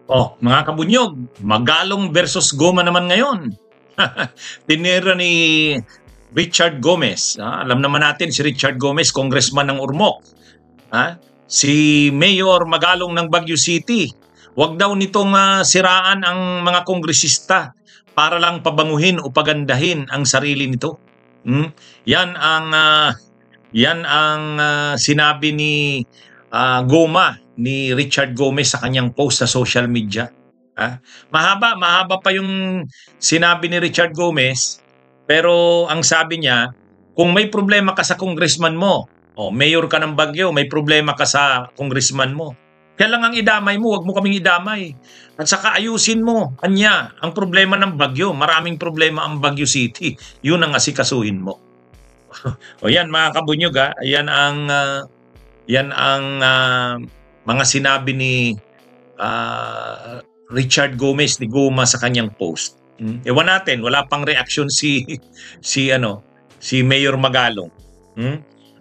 Oh, mga kabunyog, Magalong versus Goma naman ngayon. Tinira ni Richard Gomez. Alam naman natin si Richard Gomez, congressman ng Ormoc. Si Mayor Magalong ng Baguio City. Huwag daw nitong siraan ang mga kongresista para lang pabanguhin o pagandahin ang sarili nito. Yan ang sinabi ni Goma, ni Richard Gomez sa kanyang post sa social media. Mahaba pa yung sinabi ni Richard Gomez, pero ang sabi niya, kung may problema ka sa congressman mo, mayor ka ng Baguio, may problema ka sa congressman mo, kaya lang ang idamay mo, wag mo kaming idamay. At saka ayusin mo, anya, ang problema ng Baguio, maraming problema ang Baguio City, yun ang asikasuhin mo. O yan mga kabunyog, yan ang mga sinabi ni Richard Gomez ni Goma sa kanyang post. Ewan natin, wala pang reaksyon si Mayor Magalong.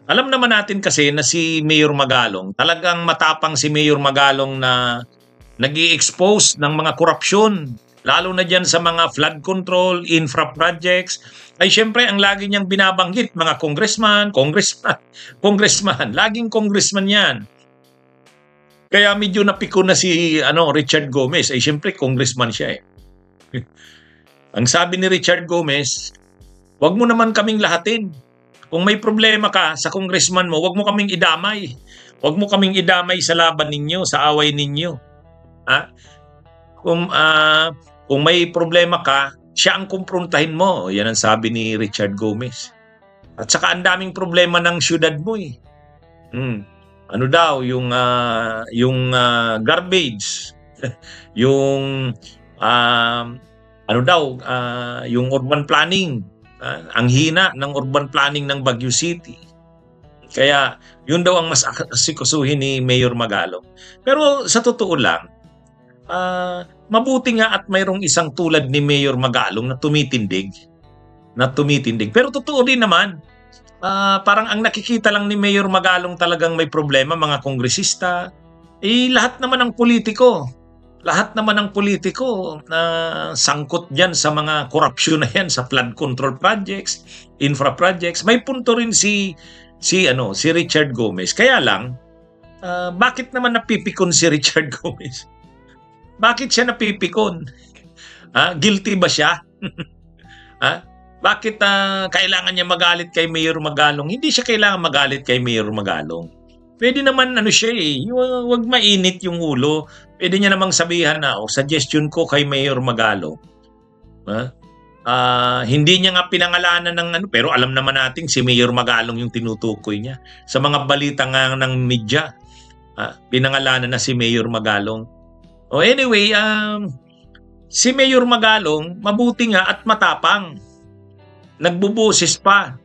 Alam naman natin kasi na si Mayor Magalong, talagang matapang si Mayor Magalong na nag-i-expose ng mga korupsyon, lalo na dyan sa mga flood control, infra projects. Ay syempre, ang lagi niyang binabanggit, mga congressman, laging congressman yan. Kaya medyo napikon na si Richard Gomez. Ay syempre, congressman siya eh. Ang sabi ni Richard Gomez, wag mo naman kaming lahatin. Kung may problema ka sa congressman mo, wag mo kaming idamay. Wag mo kaming idamay sa laban ninyo, sa away ninyo. Kung may problema ka, siya ang kumprontahin mo. Yan ang sabi ni Richard Gomez. At saka ang daming problema ng syudad mo eh. Ano daw, yung garbage, yung yung urban planning, ang hina ng urban planning ng Baguio City. Kaya yun daw ang mas asikasuhin ni Mayor Magalong. Pero sa totoo lang, mabuti nga at mayroong isang tulad ni Mayor Magalong na tumitindig. Pero totoo din naman, parang ang nakikita lang ni Mayor Magalong talagang may problema, mga kongresista, lahat naman ng politiko na sangkot dyan sa mga korupsyon na yan, sa flood control projects, infra projects. May punto rin si Richard Gomez. Kaya lang, bakit naman napipikon si Richard Gomez? Bakit siya napipikon? Guilty ba siya? Bakit kailangan niya magalit kay Mayor Magalong? Hindi siya kailangan magalit kay Mayor Magalong. Pwede naman siya eh, wag mainit yung ulo. Pwede niya namang sabihan na, suggestion ko kay Mayor Magalong. Hindi niya nga pinangalanan ng pero alam naman natin si Mayor Magalong yung tinutukoy niya. Sa mga balita nga ng media, pinangalanan na si Mayor Magalong. Anyway, si Mayor Magalong, mabuti nga at matapang. Nagbubusis pa.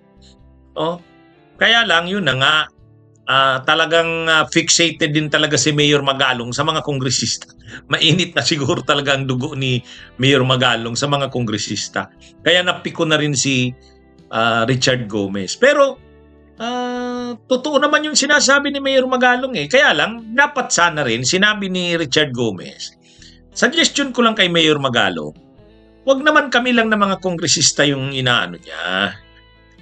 Kaya lang, yun na nga, talagang fixated din talaga si Mayor Magalong sa mga kongresista. Mainit na siguro talaga ang dugo ni Mayor Magalong sa mga kongresista. Kaya napiko na rin si Richard Gomez. Pero totoo naman yung sinasabi ni Mayor Magalong eh. Kaya lang, dapat sana rin, sinabi ni Richard Gomez, suggestion ko lang kay Mayor Magalong, wag naman kami lang na mga kongresista yung inaano niya.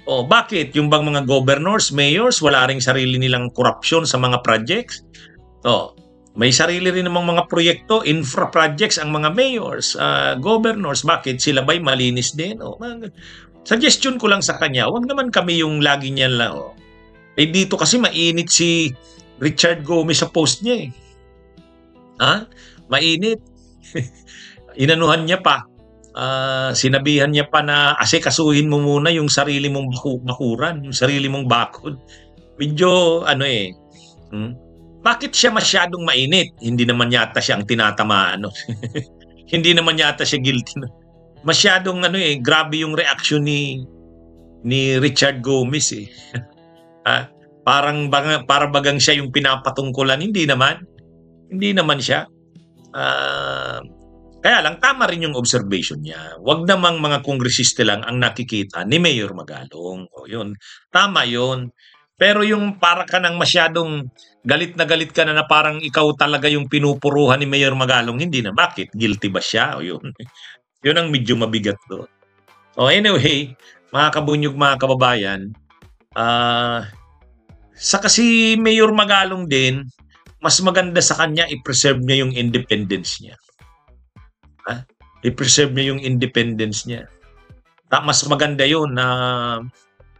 Bakit? Yung bang mga governors, mayors, wala ring sarili nilang korupsyon sa mga projects? May sarili rin namang mga proyekto, infra projects ang mga mayors, governors. Bakit? Sila ba'y malinis din? Suggestion ko lang sa kanya, wag naman kami yung lagi niyan lang. Dito kasi mainit si Richard Gomez sa post niya eh. Mainit. Inanuhan niya pa. Sinabihan niya pa na asikasuhin mo muna yung sarili mong bakuran, yung sarili mong bakod. Medyo bakit siya masyadong mainit? Hindi naman yata siya ang tinatamaan. Hindi naman yata siya guilty. Masyadong grabe yung reaksyon ni Richard Gomez eh. Para bagang siya yung pinapatungkulan. Hindi naman siya. Kaya lang, tama rin yung observation niya. Huwag namang mga kongresista lang ang nakikita ni Mayor Magalong. Yun. Tama yun. Pero yung para ka nang masyadong galit ka na parang ikaw talaga yung pinupuruhan ni Mayor Magalong, hindi na. Bakit? Guilty ba siya? O yun. Yun ang medyo mabigat doon. O anyway, mga kabunyog, mga kababayan, sa kasi Mayor Magalong din, mas maganda sa kanya i-preserve niya yung independence niya. I-preserve niya yung independence niya. Mas maganda yun na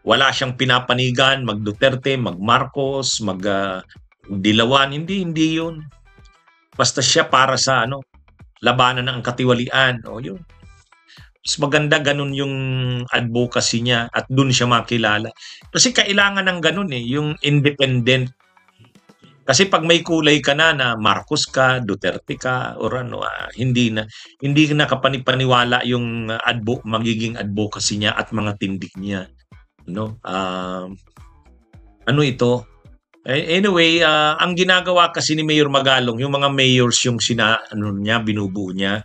wala siyang pinapanigan, mag Duterte, mag Marcos, mag Dilawan. Hindi yun. Basta siya para sa labanan ng katiwalian. O yun. Mas maganda ganun yung advocacy niya at dun siya makilala. Kasi kailangan ng ganun yung independent. Kasi pag may kulay ka na Marcos ka, Duterte ka, or hindi na kapanipaniwala yung magiging advocacy niya at mga tindig niya. Ito? Anyway, ang ginagawa kasi ni Mayor Magalong, yung mga mayors yung binubuo niya.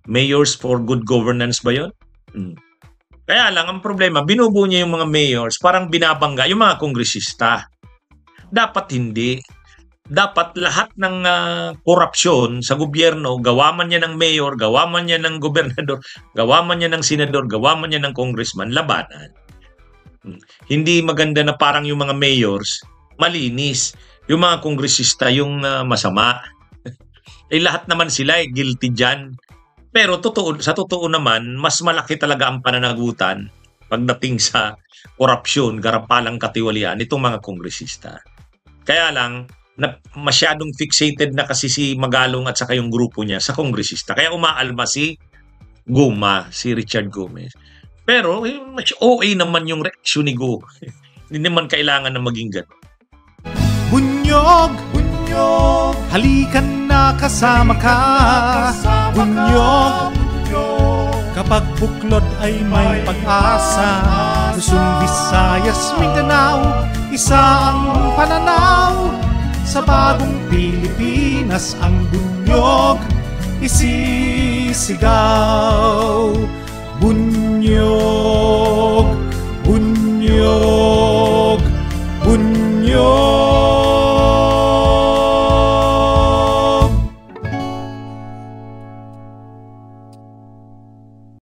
Mayors for good governance ba yun? Kaya lang, ang problema, binubuo niya yung mga mayors, parang binabangga yung mga kongresista. Dapat hindi. Dapat lahat ng korupsyon sa gobyerno, gawa man niya ng mayor, gawa man niya ng gobernador, gawa man niya ng senador, gawa man niya ng congressman, labanan. Hindi maganda na parang yung mga mayors, malinis. Yung mga kongresista, yung masama. Lahat naman sila guilty dyan. Pero sa totoo naman, mas malaki talaga ang pananagutan pagdating sa korupsyon, garapalang katiwalian itong mga kongresista. Kaya lang, masyadong fixated na kasi si Magalong at saka yung grupo niya sa kongresista. Kaya umaalma si Richard Gomez. Pero OA naman yung reaksyon ni Go. Hindi naman kailangan na maging gano'n. Bunyog, halikan na kasama ka. Bunyog, kapag buklod ay may pag-asa. Luzon, Visayas, Mindanao, isa ang pananaw. Sa bagong Pilipinas ang bunyog isisigaw. Bunyog.